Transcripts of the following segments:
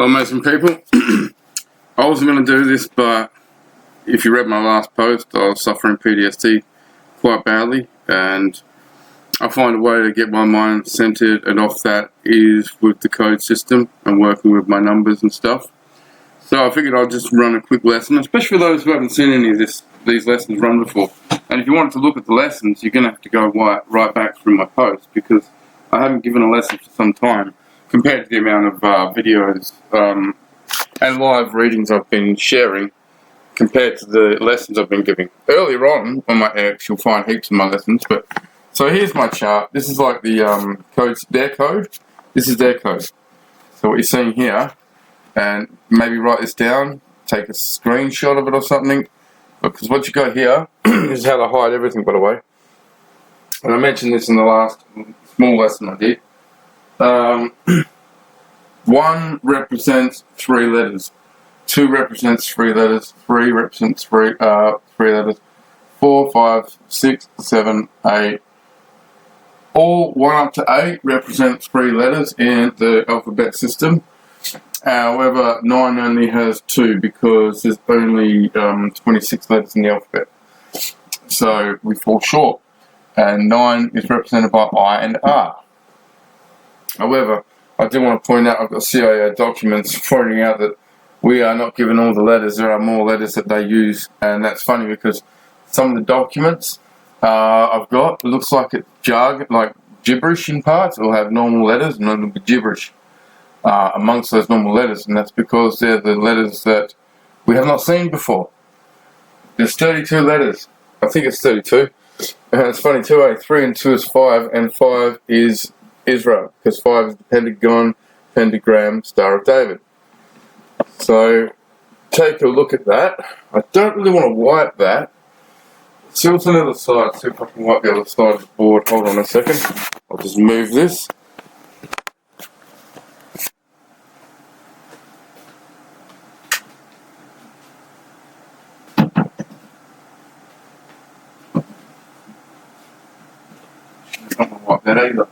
Well, amazing people. I wasn't going to do this, but if you read my last post, I was suffering PTSD quite badly, and I find a way to get my mind centered and off that is with the code system and working with my numbers and stuff. So I figured I'd just run a quick lesson, especially for those who haven't seen any of these lessons run before. And if you wanted to look at the lessons, you're going to have to go right back through my post, because I haven't given a lesson for some time compared to the amount of videos and live readings I've been sharing compared to the lessons I've been giving. Earlier on my X, you'll find heaps of my lessons. But so here's my chart. This is like the their code. This is their code. So what you're seeing here, and maybe write this down, take a screenshot of it or something, because what you got here is how to hide everything, by the way. And I mentioned this in the last small lesson I did. 1 represents 3 letters. 2 represents 3 letters. 3 represents 3 letters. 4, 5, 6, 7, 8. All 1 up to 8 represent 3 letters in the alphabet system. However, 9 only has 2 because there's only 26 letters in the alphabet. So we fall short. And 9 is represented by I and R. However, I do want to point out I've got CIA documents pointing out that we are not given all the letters. There are more letters that they use, and that's funny because some of the documents I've got, it looks like it's jargon, like gibberish in parts. It'll have normal letters and it'll be gibberish amongst those normal letters, and that's because they're the letters that we have not seen before. There's 32 letters. I think it's 32. And it's funny too, 3 and 2 is 5, and 5 is Israel, because 5 is the pentagon, pentagram, Star of David. So take a look at that. I don't really want to wipe that. See what's on the other side. See if I can wipe the other side of the board. Hold on a second. I'll just move this. I don't want to wipe that either.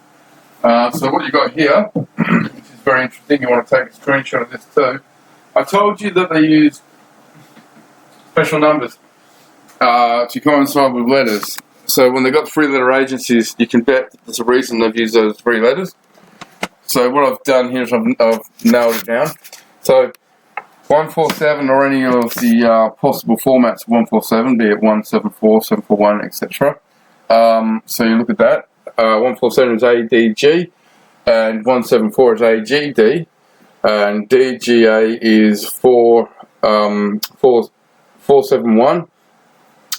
So what you got here, which is very interesting, you want to take a screenshot of this too. I told you that they use special numbers to coincide with letters. So when they've got 3-letter agencies, you can bet there's a reason they've used those 3 letters. So what I've done here is I've nailed it down. So 147 or any of the possible formats of 147, be it 174, 741, etc. So you look at that. 147 is ADG, and 174 is AGD, and DGA is 471,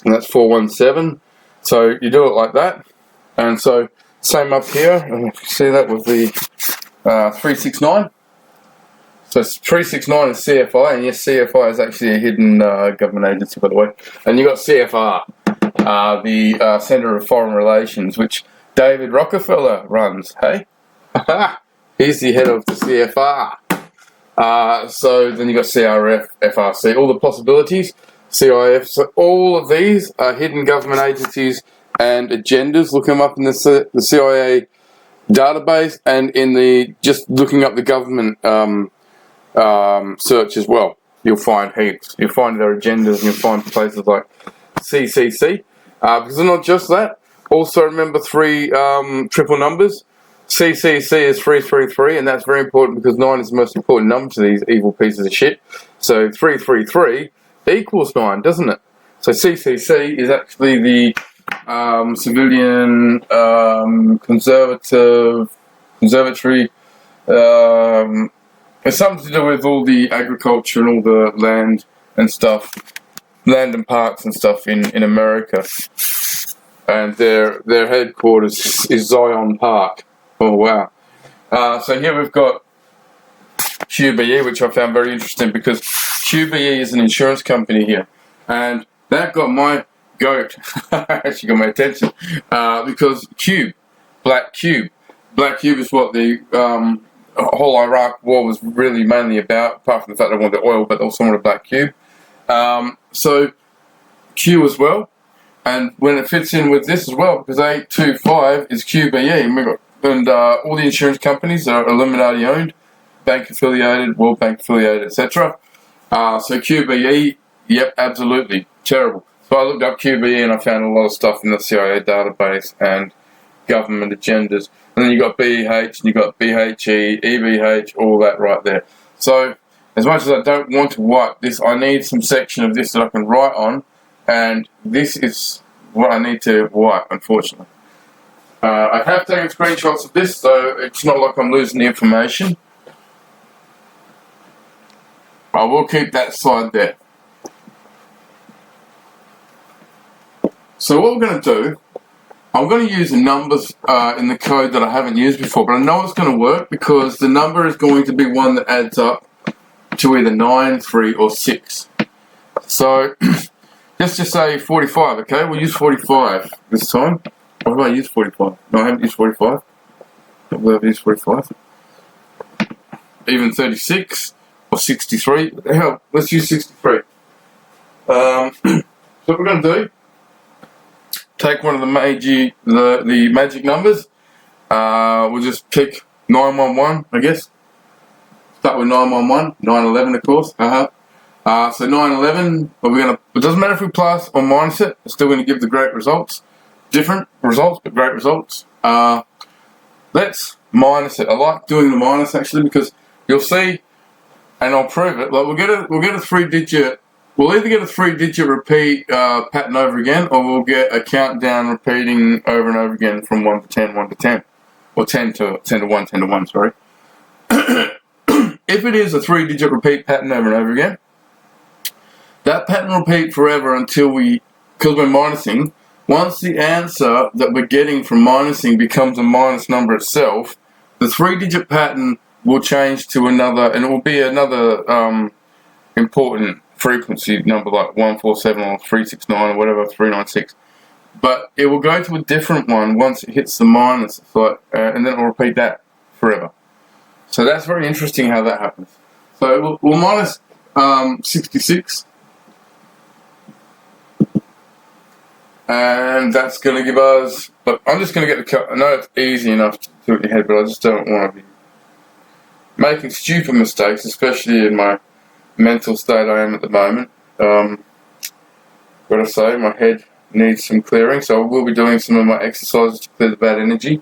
and that's 417. So you do it like that, and so same up here. And if you see that with the 369. So 369 is CFI, and yes, CFI is actually a hidden government agency, by the way. And you got CFR, the Center of Foreign Relations, which David Rockefeller runs, hey? He's the head of the CFR. So then you got CRF, FRC, all the possibilities, CIF. So all of these are hidden government agencies and agendas. Look them up in the CIA database and in the just looking up the government search as well. You'll find heaps. You'll find their agendas, and you'll find places like CCC. Because it's not just that. Also remember 3 triple numbers. CCC is 333, and that's very important because 9 is the most important number to these evil pieces of shit. So 333 equals 9, doesn't it? So CCC is actually the civilian conservatory. It's something to do with all the agriculture and all the land and stuff, land and parks and stuff in America. And their headquarters is Zion Park. Oh wow! So here we've got QBE, which I found very interesting because QBE is an insurance company here, and that got my goat. Actually got my attention because Black Cube is what the whole Iraq war was really mainly about. Apart from the fact they wanted oil, but also wanted Black Cube. So Q as well. And when it fits in with this as well, because 825 is QBE, and all the insurance companies are Illuminati owned, Bank affiliated, World Bank affiliated, etc. So QBE, yep, absolutely terrible. So I looked up QBE and I found a lot of stuff in the CIA database and government agendas. And then you got BEH and you got BHE, EBH, all that right there. So as much as I don't want to wipe this, I need some section of this that I can write on, and this is what I need to wipe, unfortunately. I have taken screenshots of this, so it's not like I'm losing the information. I will keep that slide there. So what we're going to do, I'm going to use the numbers in the code that I haven't used before, but I know it's going to work because the number is going to be one that adds up to either 9, 3, or 6. So let's just say 45, okay? We'll use 45 this time. Or have I used 45? No, I haven't used 45. I've used 45. Even 36 or 63. What the hell? Let's use 63. So what we're going to do, take one of the magic numbers. We'll just pick 911, I guess. Start with 911, 911 of course. So 911, it doesn't matter if we plus or minus it, it's still going to give the great results. Different results, but great results. Let's minus it. I like doing the minus actually because you'll see, and I'll prove it. Like we'll get a 3-digit. We'll either get a 3-digit repeat pattern over again, or we'll get a countdown repeating over and over again from 1 to 10, 1 to 10, or 10 to 1, 10 to 1. Sorry. If it is a 3-digit repeat pattern over and over again, that pattern will repeat forever until because we're minusing. Once the answer that we're getting from minusing becomes a minus number itself, the 3-digit pattern will change to another, and it will be another important frequency number like 147 or 369 or whatever, 396. But it will go to a different one once it hits the minus, and then it will repeat that forever. So that's very interesting how that happens. So we'll minus 66. And that's going to give us, but I'm just going to get the, I know it's easy enough to do it in your head, but I just don't want to be making stupid mistakes, especially in my mental state I am at the moment. Gotta say, my head needs some clearing, so I will be doing some of my exercises to clear the bad energy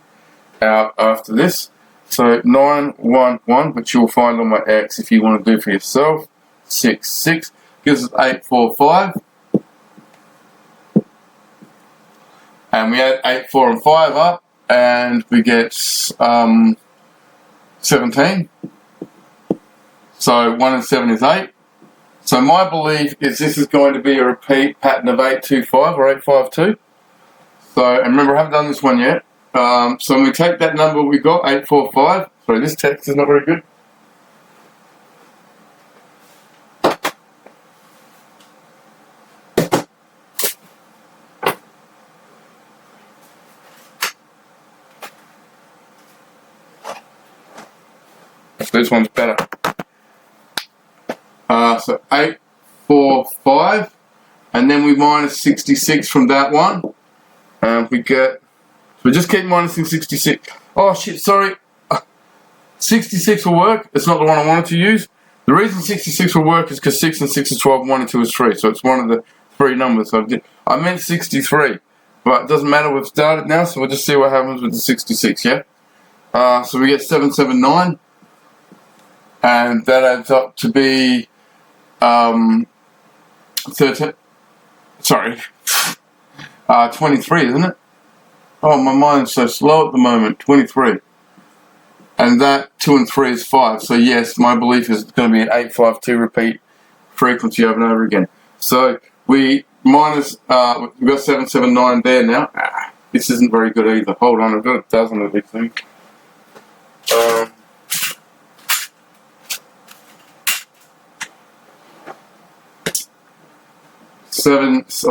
out after this. So 911, which you'll find on my X if you want to do for yourself, 66, gives us 845. And we add 8, 4, and 5 up, and we get 17. So 1 and 7 is 8. So my belief is this is going to be a repeat pattern of 825 or 852. So, and remember, I haven't done this one yet. So when we take that number we got, 845. Sorry, this text is not very good. This one's better. So 845, and then we minus 66 from that one, and we get. So we just keep minusing 66. Oh shit! Sorry. 66 will work. It's not the one I wanted to use. The reason 66 will work is because 6 and 6 is 12, 1 and 2 is 3. So it's one of the 3 numbers. So I meant 63, but it doesn't matter. We've started now, so we'll just see what happens with the 66. Yeah. So we get 779. And that adds up to be 13, sorry, 23, isn't it? Oh, my mind's so slow at the moment. 23. And that 2 and 3 is 5. So yes, my belief is it's going to be an 852 repeat frequency over and over again. So we minus, we've got 779 there now. This isn't very good either. Hold on, I've got a dozen of these things.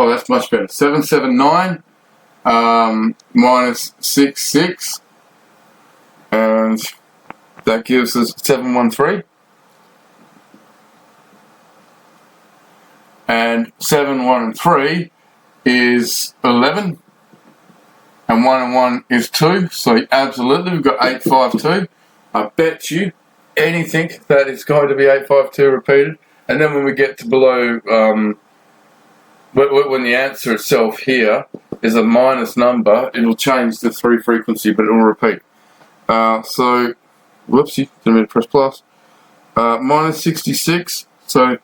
That's much better. 779 minus 66, and that gives us 713. And 7, 1, and 3 is 11, and 1 and 1 is 2. So absolutely, we've got 852. I bet you anything that is going to be 852 repeated. And then when we get to below, when the answer itself here is a minus number, it'll change the 3 frequency, but it will repeat. So, whoopsie, didn't mean to press plus. Minus 66, so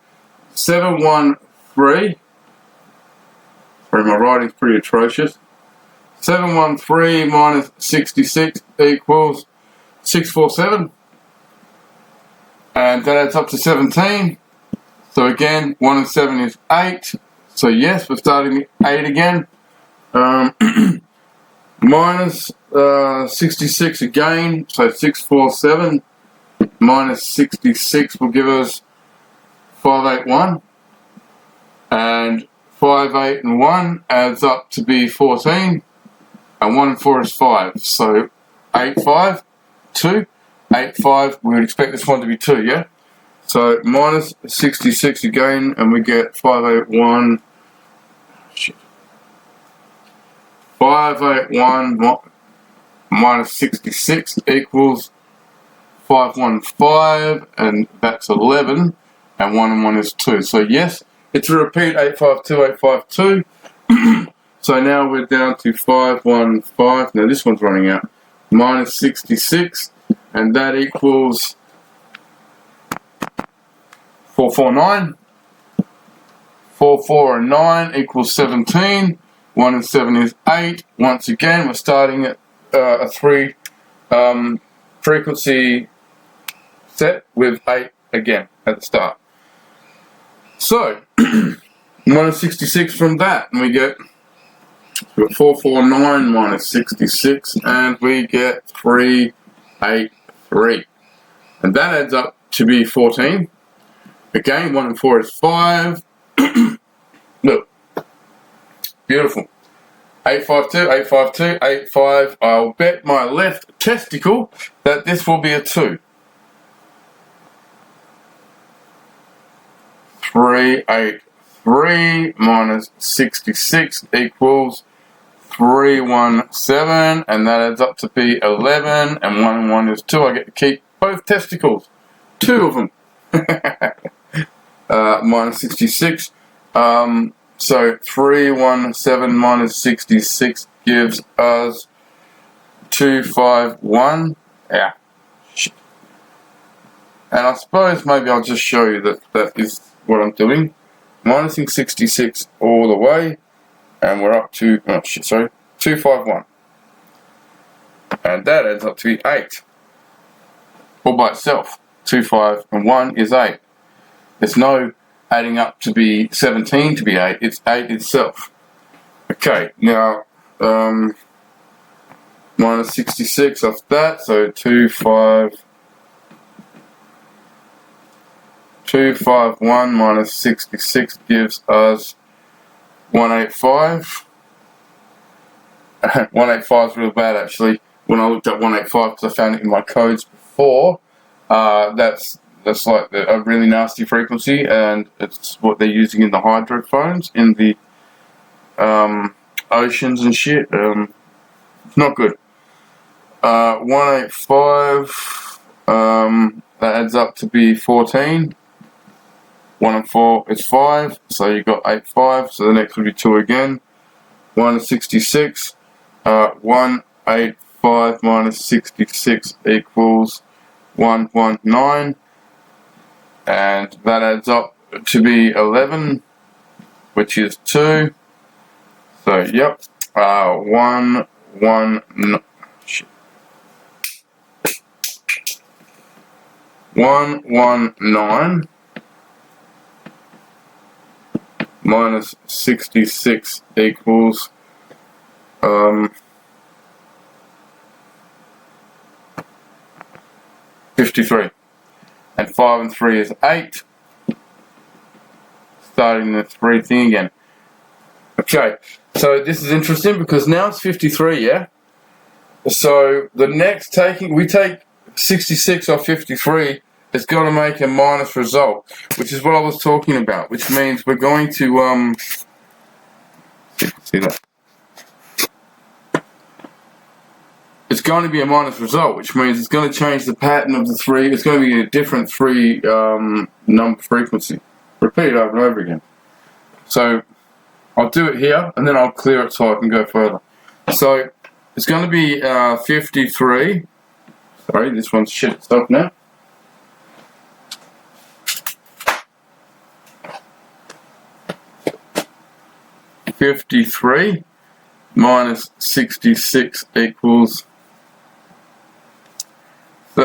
713. Sorry, my writing's pretty atrocious. 713 minus 66 equals 647. And that adds up to 17. So again, 1 and 7 is 8. So yes, we're starting at 8 again. Minus 66 again, so 647 minus 66 will give us 581. And 5, 8 and 1 adds up to be 14. And 1 and 4 is 5. So 8, 5, 2. 8, 5, we would expect this one to be 2, yeah? So minus 66 again, and we get 581. Shit. 581 minus 66 equals 515, and that's 11, and 1 and 1 is 2. So yes, it's a repeat 852, 852. So now we're down to 515. Now this one's running out. Minus 66, and that equals 449. 4, 4 and 9 equals 17. 1 and 7 is 8. Once again, we're starting at a 3 frequency set with 8 again at the start. So, minus 66 from that, and we get 449 minus 66, and we get 383. And that adds up to be 14. Again, 1 and 4 is 5. Look. Beautiful. 852, 852, 85. I'll bet my left testicle that this will be a 2. 383 minus 66 equals 317, and that adds up to be 11, and 1 and 1 is 2. I get to keep both testicles. 2 of them. Minus 66. So 317 minus 66 gives us 251. Yeah. Shit. And I suppose maybe I'll just show you that that is what I'm doing. Minusing 66 all the way, and we're up to 251. And that adds up to be 8. All by itself. 2, 5 and 1 is 8. There's no adding up to be 17 to be 8, it's 8 itself. Okay, now minus 66 off that, so 251 minus 66 gives us 185. 185 is real bad actually. When I looked at 185, because I found it in my codes before, that's like a really nasty frequency, and it's what they're using in the hydrophones in the oceans and shit. Not good. 185, that adds up to be 14. 1 and 4 is 5, so you got 85, so the next would be 2 again. 1 is 66. 185 minus 66 equals 119. And that adds up to be 11, which is 2. So, yep, 119 minus 66 equals 53. And 5 and 3 is 8. Starting the 3 thing again. Okay, so this is interesting because now it's 53, yeah? So the next we take 66 off 53, it's going to make a minus result, which is what I was talking about, which means we're going to, see that? It's going to be a minus result, which means it's going to change the pattern of the 3. It's going to be a different 3 number frequency. Repeat it over and over again. So I'll do it here, and then I'll clear it so I can go further. So it's going to be 53. Sorry, this one's shit itself now. (53) minus 66 equals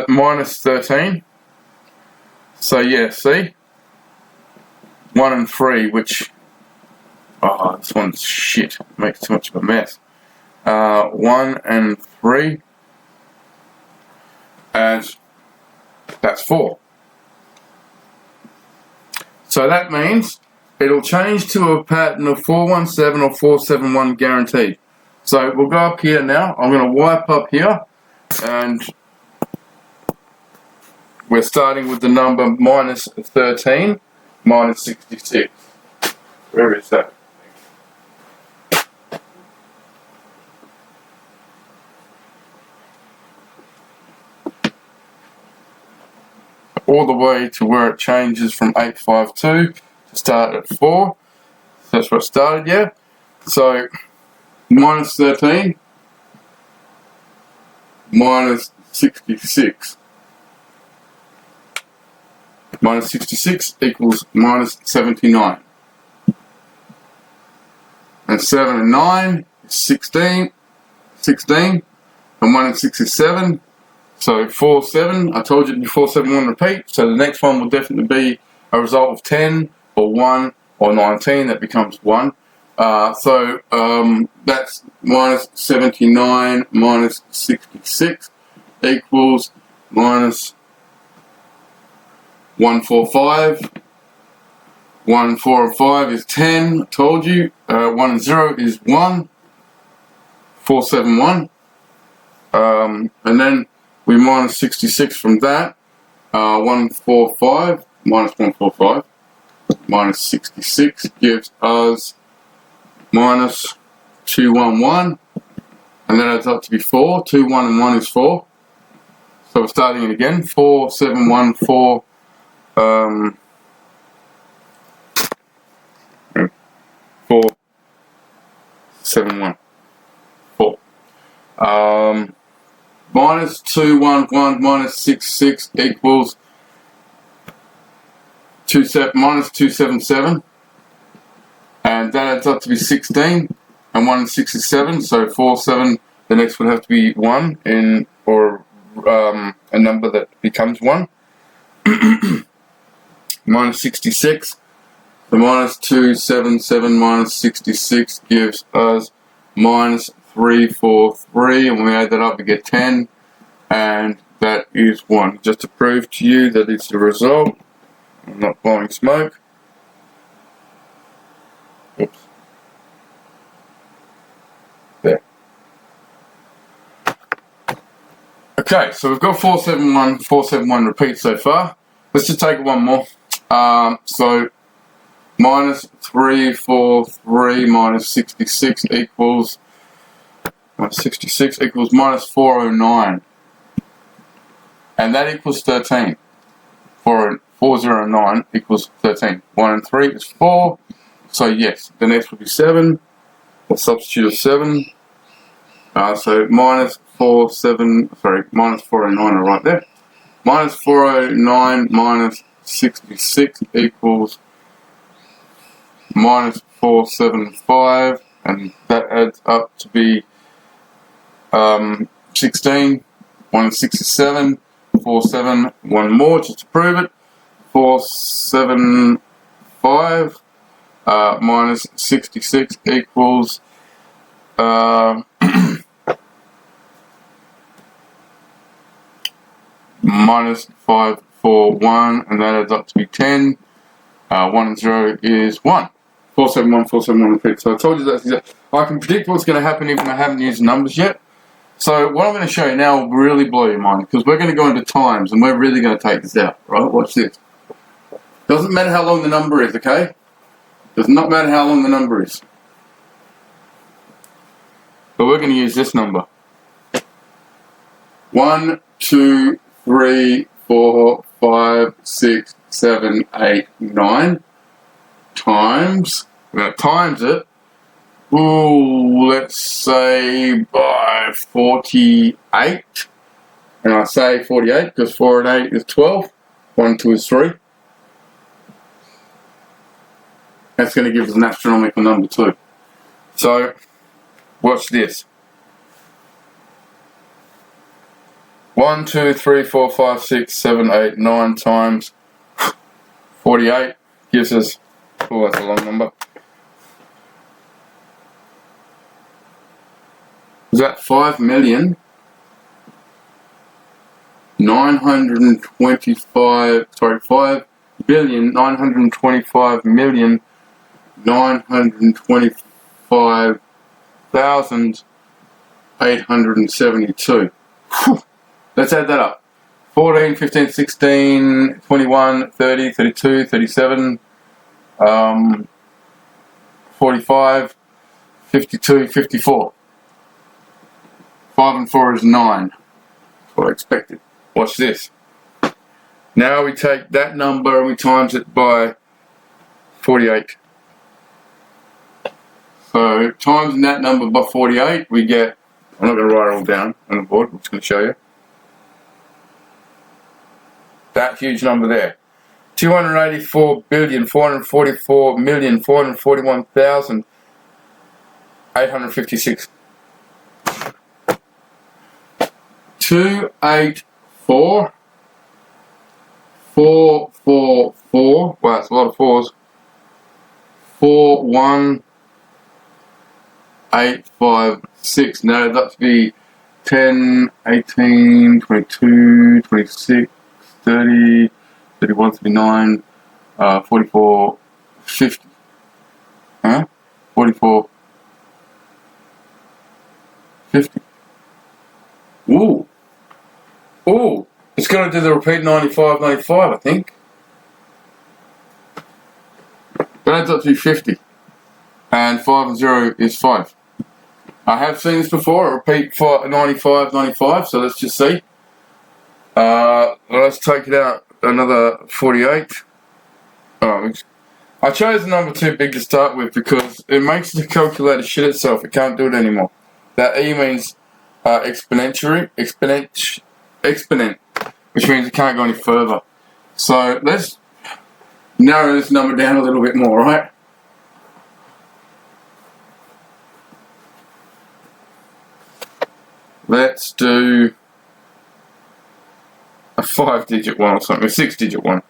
minus 13. So yeah, see? 1 and 3, which, oh, this one's shit. It makes too much of a mess. 1 and 3, and that's 4. So that means it'll change to a pattern of 417 or 471 guaranteed. So we'll go up here now. I'm going to wipe up here, and we're starting with the number minus 13 minus 66. Where is that? All the way to where it changes from 852 to start at 4. So that's where it started, yeah? So minus 13 minus 66. Minus 66 equals minus 79. And 7 and 9 is 16. 16. And 1 and 6 is 7. So 4, 7. I told you to do 4, 7, 1 repeat. So the next one will definitely be a result of 10 or 1 or 19. That becomes 1. So that's minus 79 minus 66 equals minus 145. 1, 4, and 5 is 10. I told you. 1 and 0 is 1. 4, 7, 1. And then we minus 66 from that. 145 minus 145 minus 66 gives us minus 211. And that adds up to be 4. 2, 1, and 1 is 4. So we're starting it again. 4, 7, 1, 4. 4, 7, 1, 4. Minus 2, 1, 1, minus 6, 6 equals minus 277. And that adds up to be 16. And 1 and 6 is 7. So 4, 7, the next would have to be 1 or a number that becomes 1. Minus 66. The minus 277 minus 66 gives us minus 343, and when we add that up we get 10, and that is 1. Just to prove to you that it's the result. I'm not blowing smoke. Oops. There. Okay, so we've got 471, 471 repeats so far. Let's just take one more. So minus 343 minus 66 equals minus 409, and that equals 13. 409 equals 13. 1 and 3 is 4. So yes, the next would be 7. We'll substitute a 7. So minus 409 are right there. Minus 409 minus 66 equals minus 475, and that adds up to be 16. 1 and 6 is 7. 4, 7, 1 more just to prove it. 475 minus 66 equals minus 541, and that adds up to be 10. 1 and 0 is 1. 471, 471 repeat. So I told you that I can predict what's going to happen even though I haven't used the numbers yet. So what I'm going to show you now will really blow your mind, because we're going to go into times and we're really going to take this out. Right? Watch this. Doesn't matter how long the number is, okay? Does not matter how long the number is. But we're going to use this number. 1, 2, 3, 4, 5, 6, 7, 8, 9 times, we're going to times it, let's say by 48, and I say 48 because 4 and 8 is 12, 1, 2 is 3. That's going to give us an astronomical number too. So, watch this. 1, 2, 3, 4, 5, 6, 7, 8, 9 times 48 gives us, oh, that's a long number. Is that 5,925,872. Let's add that up. 14, 15, 16, 21, 30, 32, 37, 45, 52, 54. 5 and 4 is 9. That's what I expected. Watch this. Now we take that number and we times it by 48. So times that number by 48, we get, I'm not going to write it all down on the board, I'm just going to show you. That huge number there. 284,444,441,856. 284, 444, wow, that's a lot of 4s. 41856. Now that's be 10, 18, 22, 26, 30, 31, 39, 44, 50. Huh? 44, 50. Ooh. Ooh. It's going to do the repeat 95, 95, I think. That adds up to 50. And 5 and 0 is 5. I have seen this before, repeat 95, 95, so let's just see. Let's take it out another 48. Oh, I chose the number too big to start with because it makes the calculator shit itself. It can't do it anymore. That E means exponent, which means it can't go any further. So let's narrow this number down a little bit more, right? Let's do a 5-digit one or something, a 6-digit one.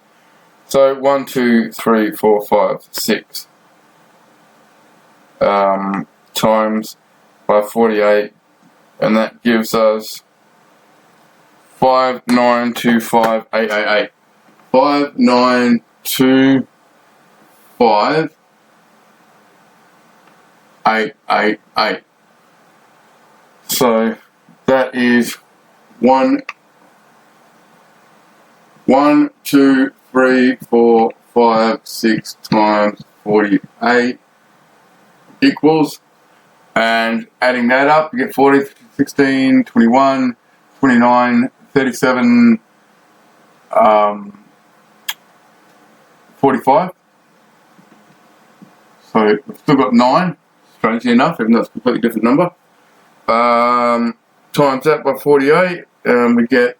So 1, 2, 3, 4, 5, 6 times by 48, and that gives us 5,925,888. 5,925,888. So that is 1, 2, 3, 4, 5, 6 times 48 equals, and adding that up, you get 40, 16, 21, 29, 37, 45. So we've still got 9, strangely enough, even though it's a completely different number. Times that by 48, we get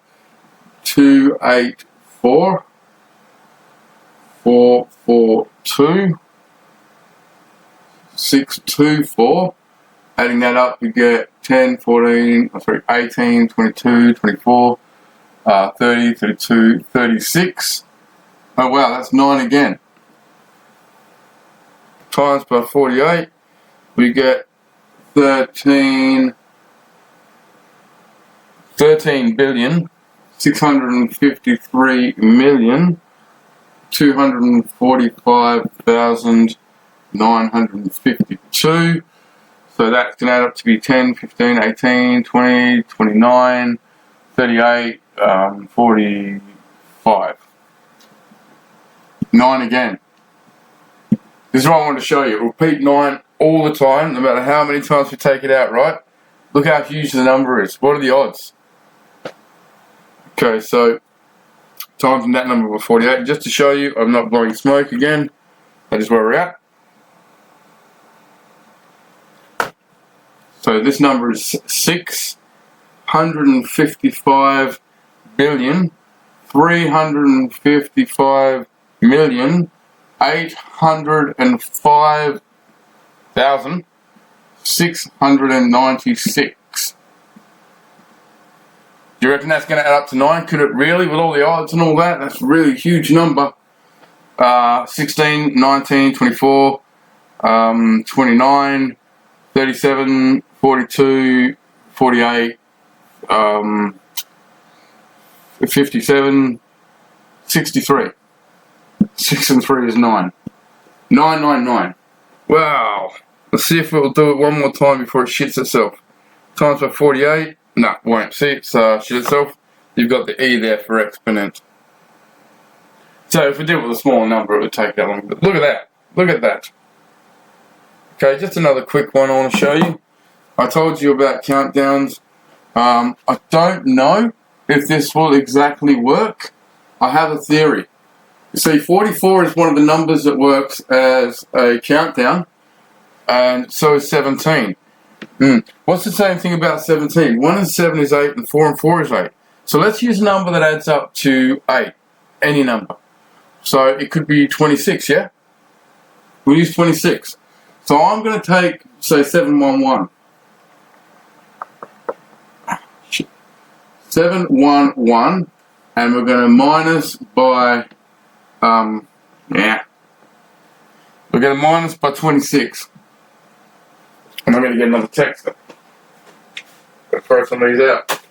284, 442, 624. Adding that up, we get 10, 14, 18, 22, 24, 30, 32, 36. Oh wow, that's 9 again. Times by 48, we get 13,653,245,952. So that's going to add up to be 10, 15, 18, 20, 29, 38, 45. 9 again. This is what I wanted to show you. Repeat 9 all the time, no matter how many times we take it out, right? Look how huge the number is. What are the odds? Okay, so times that number by 48. Just to show you, I'm not blowing smoke again. That is where we're at. So this number is 655,355,805,696. Do you reckon that's going to add up to 9? Could it really, with all the odds and all that? That's a really huge number. 16, 19, 24, 29, 37, 42, 48, 57, 63. 6 and 3 is 9. 999. Wow. Let's see if it'll do it one more time before it shits itself. Times by 48. No, won't. See, it's shit itself. You've got the E there for exponent. So if we did it with a smaller number, it would take that long. But look at that. Look at that. Okay, just another quick one I want to show you. I told you about countdowns. I don't know if this will exactly work. I have a theory. You see, 44 is one of the numbers that works as a countdown, and so is 17. What's the same thing about 17? 1 and 7 is 8, and 4 and 4 is 8. So let's use a number that adds up to 8. Any number. So it could be 26, yeah? We'll use 26. So I'm going to take, say, 711. 711, and we're going to minus by, we're going to minus by 26. And I'm going to get another text. Let's throw some of these out.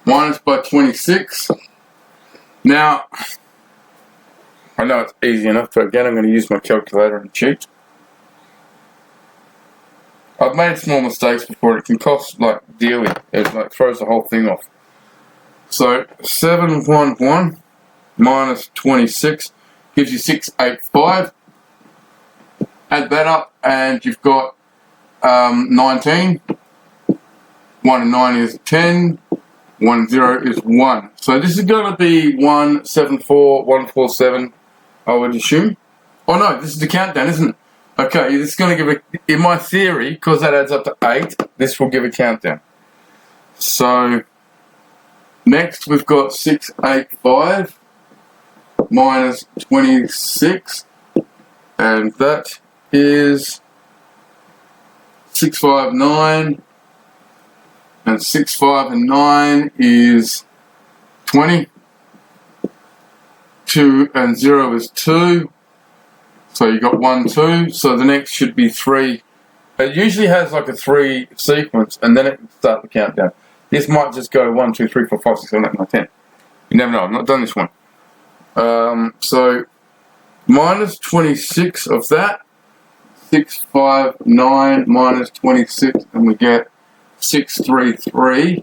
Minus by 26. Now, I know it's easy enough, but again, I'm going to use my calculator and cheat. I've made small mistakes before. It can cost, like, dearly. It, like, throws the whole thing off. So, 711 minus 26 gives you 685. Add that up, and you've got 19. 1 and 9 is 10. 1 and 0 is 1. So this is going to be 174, 147, I would assume. Oh no, this is the countdown, isn't it? Okay, this is going to give a, in my theory, because that adds up to 8, this will give a countdown. So, next we've got 685 minus 26, and that is 659, and 6, 5 and 9 is 20. 2 and 0 is 2. So you got 1, 2. So the next should be 3. It usually has like a 3 sequence, and then it can start the countdown. This might just go 1, 2, 3, 4, 5, 6, 7, 8, 9, 10. You never know. I've not done this one. So minus 26 of that. 659 minus 26, and we get 633.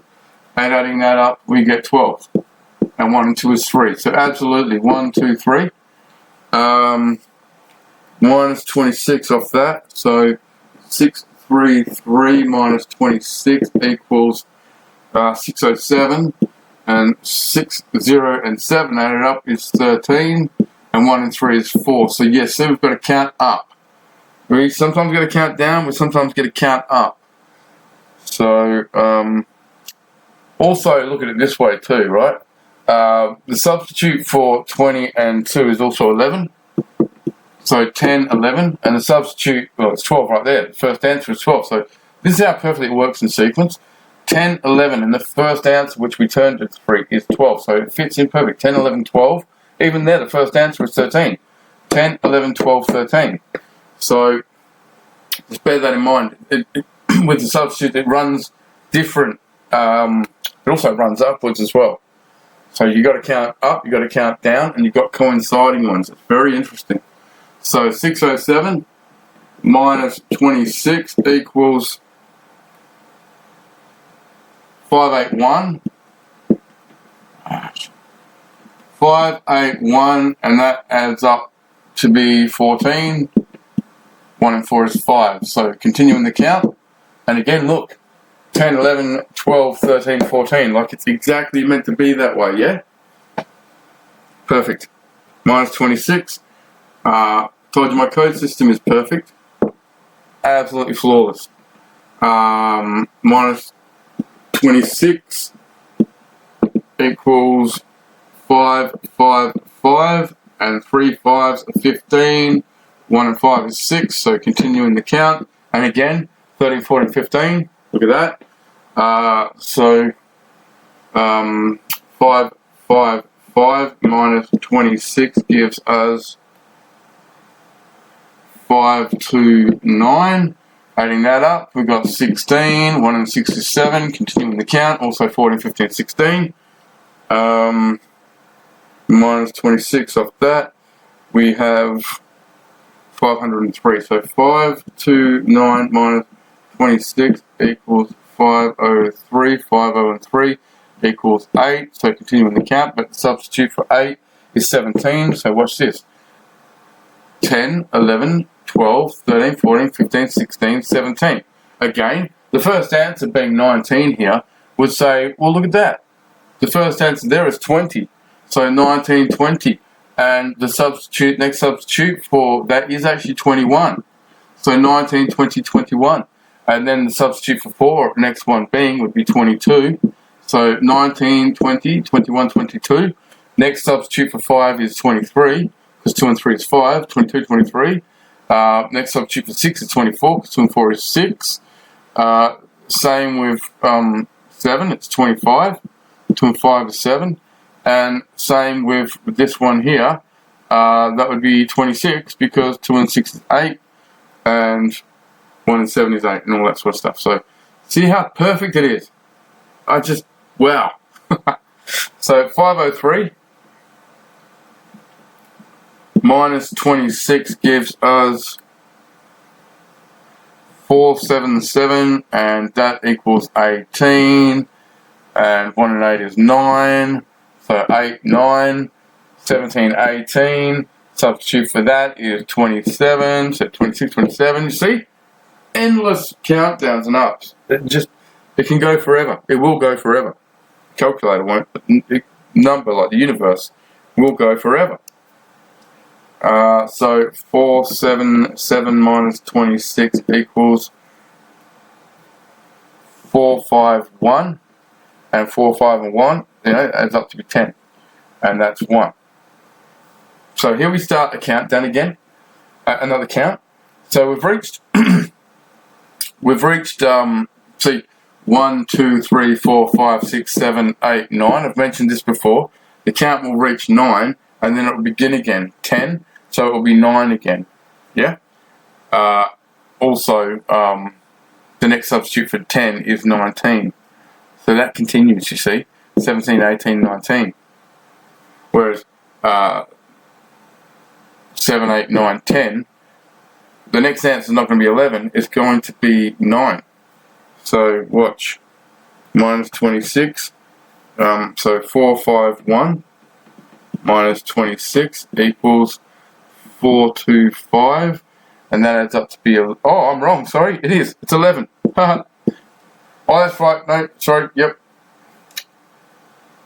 And adding that up, we get 12. And 1 and 2 is 3. So absolutely 1, 2, 3. Minus 26 off that. So 633 minus 26 equals 607. And 6, 0 and 7 added up is 13. And 1 and 3 is 4. So yes, so we've got to count up. We sometimes get to count down, we sometimes get to count up. So also look at it this way too, right? The substitute for 20 and 2 is also 11. So 10, 11. And the substitute, well, it's 12 right there. The first answer is 12. So this is how perfectly it works in sequence. 10, 11. And the first answer, which we turned to 3, is 12. So it fits in perfect. 10, 11, 12. Even there, the first answer is 13. 10, 11, 12, 13. So just bear that in mind. With the substitute, it runs different. It also runs upwards as well. So you've got to count up, you've got to count down, and you've got coinciding ones. It's very interesting. So 607 minus 26 equals 581. 581, and that adds up to be 14. 1 and 4 is 5. So continuing the count, and again, look, 10, 11, 12, 13, 14. Like it's exactly meant to be that way, yeah? Perfect. Minus 26. Told you my code system is perfect. Absolutely flawless. Minus 26 equals 5, 5, 5, and 3 5s are 15. 1 and 5 is 6, so continuing the count. And again, 13, 14, 15. Look at that. 5, 5, 5 minus 26 gives us 5, 2, 9. Adding that up, we've got 16. 1 and 6 is 7. Continuing the count. Also 14, 15, 16. Minus 26 off that. We have 503. So 5, 2, 9 minus 26 equals 503. 503 equals 8. So continuing the count, but the substitute for 8 is 17. So watch this. 10, 11, 12, 13, 14, 15, 16, 17. Again, the first answer being 19 here would say, well, look at that. The first answer there is 20. So 19, 20. And the next substitute for that is actually 21. So 19, 20, 21. And then the substitute for 4, next one being, would be 22. So 19, 20, 21, 22. Next substitute for 5 is 23, because 2 and 3 is 5. 22, 23. Next substitute for 6 is 24, because 2 and 4 is 6. Same with 7, it's 25. 2 and 5 is 7. And same with this one here, that would be 26, because 2 and 6 is 8, and 1 and 7 is 8, and all that sort of stuff. So, see how perfect it is? Wow. So, 503 minus 26 gives us 477, and that equals 18, and 1 and 8 is 9. So 8, 9, 17, 18. Substitute for that is 27. So 26, 27. You see? Endless countdowns and ups. It can go forever. It will go forever. Calculator won't. But a number like the universe will go forever. So 477 minus 26 equals 451. And 4, 5, and 1, adds up to be 10. And that's 1. So here we start a countdown again. Another count. So we've reached, see, 1, 2, 3, 4, 5, 6, 7, 8, 9. I've mentioned this before. The count will reach 9, and then it will begin again. 10, so it will be 9 again. Yeah? Also, the next substitute for 10 is 19. So that continues, you see, 17, 18, 19. Whereas 7, 8, 9, 10, the next answer is not going to be 11, it's going to be 9. So watch, minus 26, so 4, 5, 1, minus 26 equals 4, 2, 5, and that adds up to be, oh, I'm wrong, sorry, it is, it's 11. Haha. Oh, that's right. No, sorry. Yep.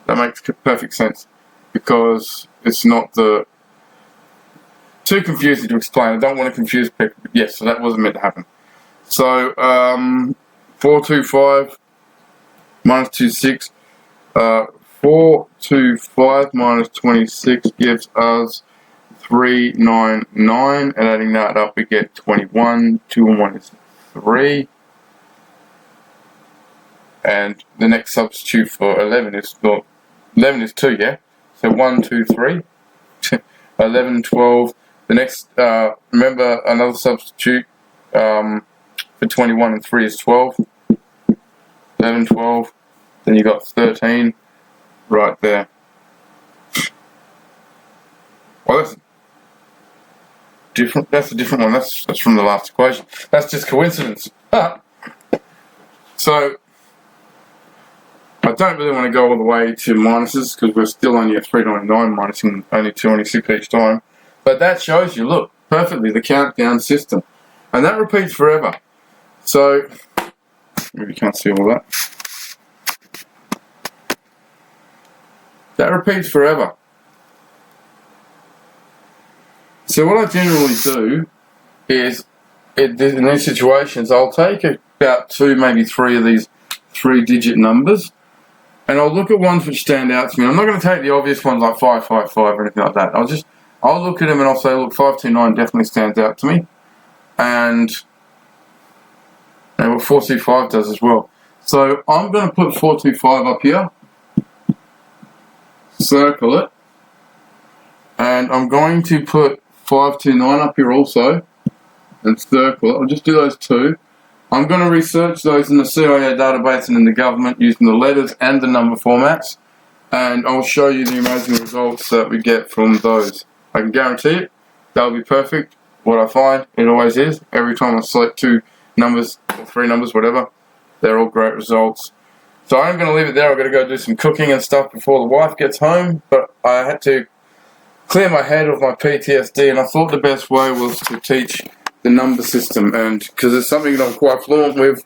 That makes perfect sense, because it's not too confusing to explain. I don't want to confuse people. But yes, so that wasn't meant to happen. So 425 minus 26. 425 minus 26 gives us 399, and adding that up, we get 21. 2 and 1 is 3. And the next substitute for 11 is, well, 11 is 2, yeah? So 1, 2, 3. 11, 12. The next, remember, another substitute for 21 and 3 is 12. 11, 12. Then you got 13 right there. Well, that's different. That's a different one. That's from the last equation. That's just coincidence. So I don't really want to go all the way to minuses, because we're still only at 399 minusing only 296 each time. But that shows you, look, perfectly the countdown system. And that repeats forever. So Maybe you can't see all that. That repeats forever. So what I generally do is, in these situations, I'll take about 2, maybe 3 of these 3-digit numbers, and I'll look at ones which stand out to me. I'm not going to take the obvious ones like 555 or anything like that. I'll look at them and I'll say, look, 529 definitely stands out to me, and what 425 does as well. So I'm going to put 425 up here, circle it, and I'm going to put 529 up here also, and circle it. I'll just do those 2. I'm going to research those in the CIA database and in the government using the letters and the number formats, and I'll show you the amazing results that we get from those. I can guarantee it, they'll be perfect. What I find, it always is, every time I select 2 numbers or 3 numbers, whatever, they're all great results. So I'm going to leave it there. I've got to go do some cooking and stuff before the wife gets home, but I had to clear my head of my PTSD, and I thought the best way was to teach the number system, and because it's something that I'm quite fluent with,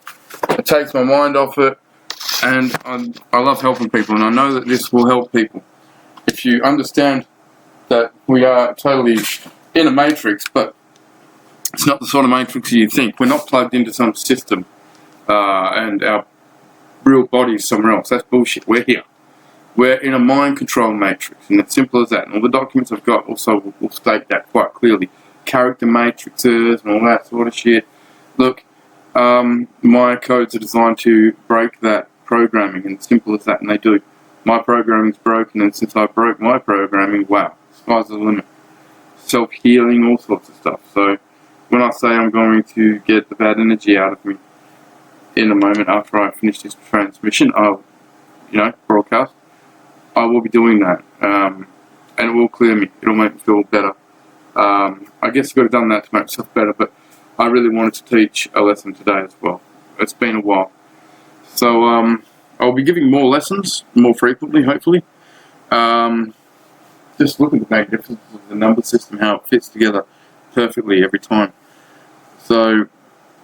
it takes my mind off it, and I love helping people, and I know that this will help people. If you understand that we are totally in a matrix, but it's not the sort of matrix you think. We're not plugged into some system, and our real body is somewhere else. That's bullshit. We're here. We're in a mind control matrix, and it's simple as that. And all the documents I've got also will state that quite clearly. Character matrices and all that sort of shit. Look, my codes are designed to break that programming, and it's simple as that, and they do. My programming's broken, and since I broke my programming, wow, sky's the limit. Self-healing, all sorts of stuff. So when I say I'm going to get the bad energy out of me in a moment after I finish this transmission, I'll, broadcast, I will be doing that, and it will clear me. It'll make me feel better. I guess I could have done that to make myself better, but I really wanted to teach a lesson today as well. It's been a while. So I'll be giving more lessons more frequently, hopefully. Just look at the magnificence of the number system, how it fits together perfectly every time. So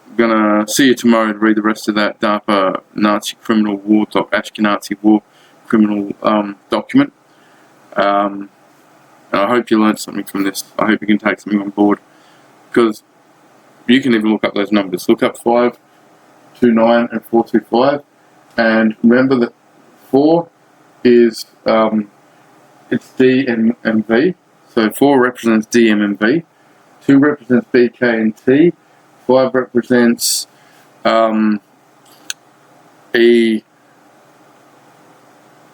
I'm going to see you tomorrow to read the rest of that DARPA Nazi criminal war, Ashkenazi war criminal document. And I hope you learned something from this. I hope you can take something on board, because you can even look up those numbers. Look up 529 and 425, and remember that 4 is it's D and V. So 4 represents D, M, and V. 2 represents B, K, and T. 5 represents E,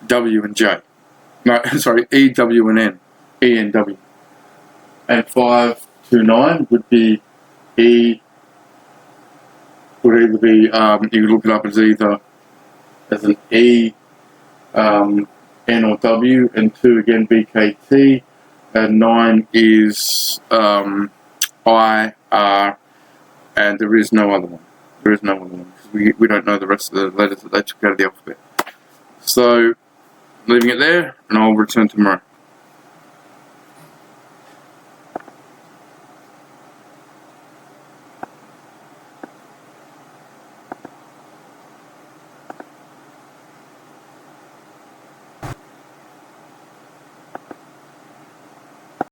W, and J. No, sorry, E, W, and N. E and W. And 529 would be E, would either be, you can look it up as either as an E, N or W, and 2 again BKT, and 9 is I, R, and there is no other one. There is no other one, because we don't know the rest of the letters that they took out of the alphabet. So, leaving it there, and I'll return tomorrow.